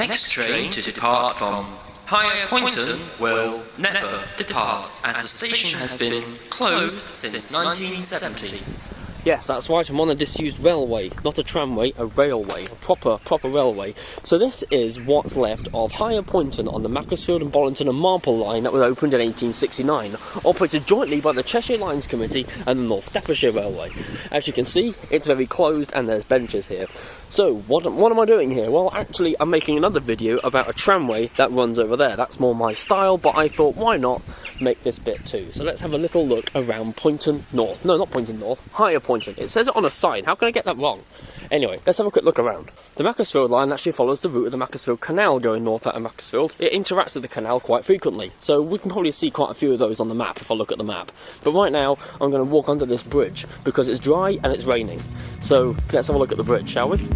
next train to depart from Higher Poynton will never depart, as the station has been closed since 1970. Yes, that's right, I'm on a disused railway, not a tramway, a railway, a proper railway. So this is what's left of Higher Poynton on the Macclesfield and Bollington and Marple line that was opened in 1869, operated jointly by the Cheshire Lines Committee and the North Staffordshire Railway. As you can see, it's very closed and there's benches here. So, what am I doing here? Well, actually, I'm making another video about a tramway that runs over there. That's more my style, but I thought, why not make this bit too? So let's have a little look around Poynton North. No, not Poynton North, Higher Poynton. It says it on a sign. How can I get that wrong? Anyway, let's have a quick look around. The Macclesfield line actually follows the route of the Macclesfield Canal going north out of Macclesfield. It interacts with the canal quite frequently, so we can probably see quite a few of those on the map if I look at the map. But right now, I'm going to walk under this bridge because it's dry and it's raining. So let's have a look at the bridge, shall we?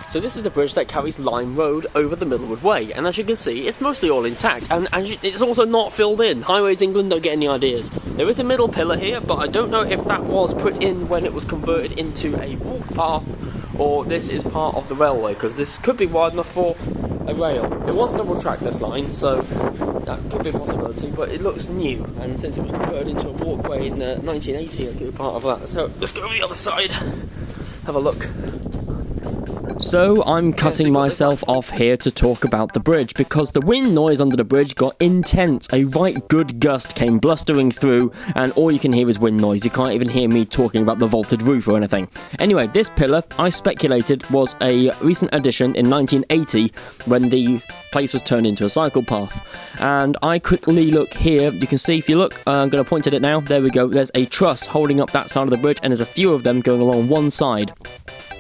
So this is the bridge that carries Lime Road over the Middlewood Way, and as you can see, it's mostly all intact, and it's also not filled in. Highways England don't get any ideas. There is a middle pillar here, but I don't know if that was put in when it was converted into a walk path, or this is part of the railway, because this could be wide enough for a rail. It was double track, this line, so that could be a possibility, but it looks new, and since it was converted into a walkway in 1980, it could be part of that. So let's go over the other side, have a look. So I'm cutting myself off here to talk about the bridge because the wind noise under the bridge got intense. A right good gust came blustering through and all you can hear is wind noise. You can't even hear me talking about the vaulted roof or anything. Anyway, this pillar, I speculated, was a recent addition in 1980 when the place was turned into a cycle path. And I quickly look here, you can see if you look, I'm going to point at it now, there we go, there's a truss holding up that side of the bridge and there's a few of them going along one side.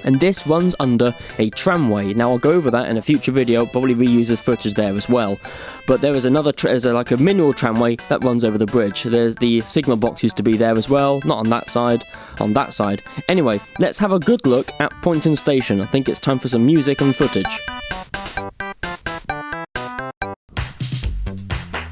And this runs under a tramway. Now I'll go over that in a future video, probably reuse this footage there as well. But there is another, like a mineral tramway that runs over the bridge. There's the Sigma box used to be there as well, not on that side, on that side. Anyway, let's have a good look at Poynton Station. I think it's time for some music and footage.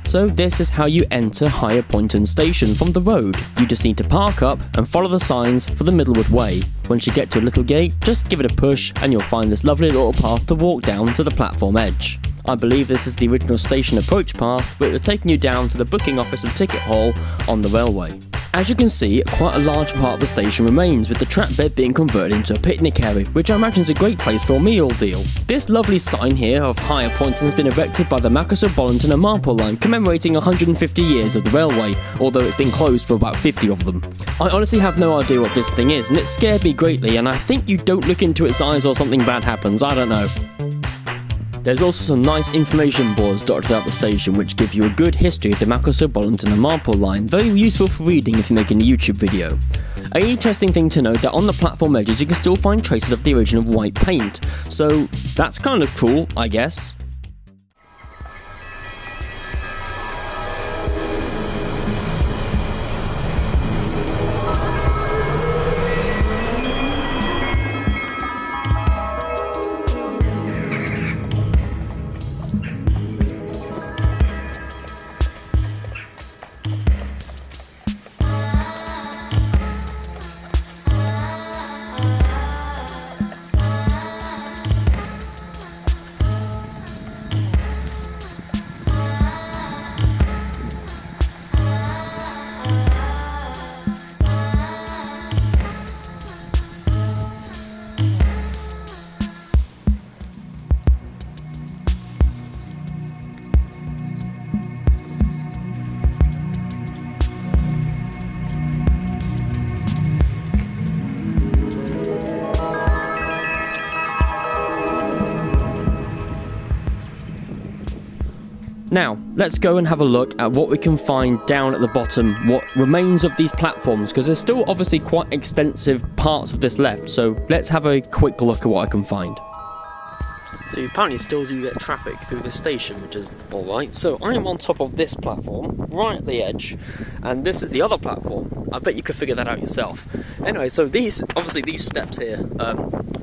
So this is how you enter Higher Poynton Station from the road. You just need to park up and follow the signs for the Middlewood Way. Once you get to a little gate, just give it a push and you'll find this lovely little path to walk down to the platform edge. I believe this is the original station approach path, but it will take you down to the booking office and ticket hall on the railway. As you can see, quite a large part of the station remains, with the track bed being converted into a picnic area, which I imagine is a great place for a meal deal. This lovely sign here of Higher Poynton has been erected by the Macclesfield, Bollington and Marple line, commemorating 150 years of the railway, although it's been closed for about 50 of them. I honestly have no idea what this thing is, and it scared me greatly, and I think you don't look into its eyes or something bad happens, I don't know. There's also some nice information boards dotted throughout the station which give you a good history of the Macclesfield, Bollington and Marple line, very useful for reading if you're making a YouTube video. An interesting thing to note that on the platform edges you can still find traces of the original white paint, so that's kind of cool, I guess. Now, let's go and have a look at what we can find down at the bottom, what remains of these platforms, because there's still obviously quite extensive parts of this left, so let's have a quick look at what I can find. So you apparently still do get traffic through this station, which is alright. So I am on top of this platform, right at the edge, and this is the other platform. I bet you could figure that out yourself. Anyway, so these steps here,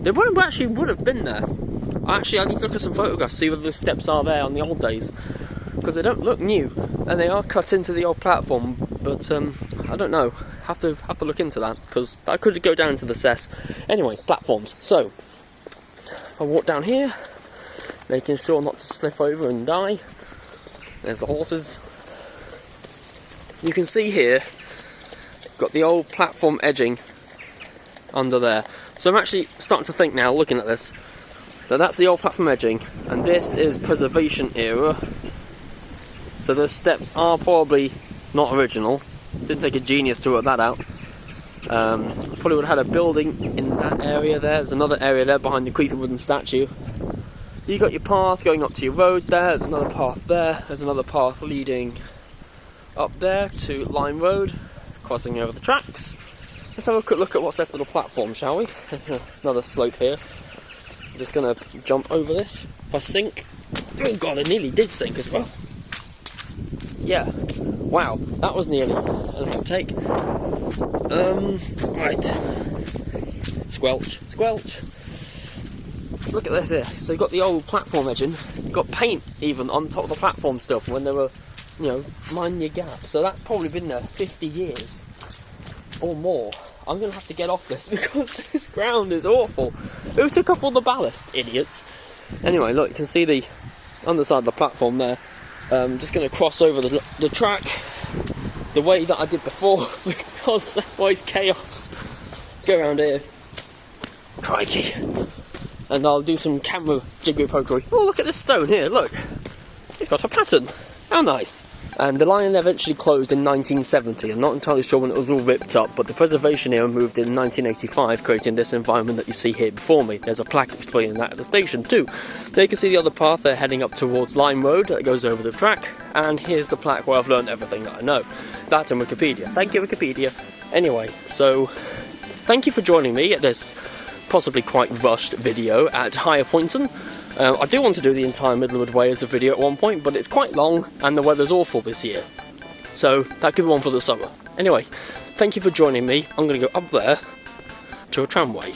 they would have been there. I need to look at some photographs, see whether the steps are there on the old days, because they don't look new, and they are cut into the old platform, but I don't know. Have to look into that, because that could go down to the cess. Anyway, platforms. So I walk down here, making sure not to slip over and die. There's the horses. You can see here, got the old platform edging under there. So I'm actually starting to think now, looking at this, that that's the old platform edging, and this is preservation era. So those steps are probably not original. Didn't take a genius to work that out. Probably would have had a building in that area there. There's another area there behind the creepy wooden statue. You got your path going up to your road there. There's another path there. There's another path leading up there to Line Road, crossing over the tracks. Let's have a quick look at what's left of the platform, shall we? There's another slope here. I'm just going to jump over this. If I sink... Oh god, I nearly did sink as well. Yeah. Wow, that was nearly a little take. Right. Squelch, squelch. Look at this here. So you've got the old platform edging. You've got paint even on top of the platform stuff when they were, you know, minding your gap. So that's probably been there 50 years or more. I'm going to have to get off this because this ground is awful. Who took up all the ballast? Idiots. Anyway, look, you can see the underside of the platform there. Just going to cross over the track the way that I did before because otherwise chaos. Go around here. Crikey. And I'll do some camera jiggery pokery. Oh, look at this stone here, look. It's got a pattern. How nice. And the line eventually closed in 1970. I'm not entirely sure when it was all ripped up, but the preservation era moved in 1985, creating this environment that you see here before me. There's a plaque explaining that at the station too. There you can see the other path. They're heading up towards Line Road that goes over the track. And here's the plaque where I've learned everything that I know. That's in Wikipedia. Thank you, Wikipedia. Anyway, so thank you for joining me at this possibly quite rushed video at Higher Poynton. I do want to do the entire Middlewood Way as a video at one point, but it's quite long and the weather's awful this year. So that could be one for the summer. Anyway, thank you for joining me. I'm going to go up there to a tramway.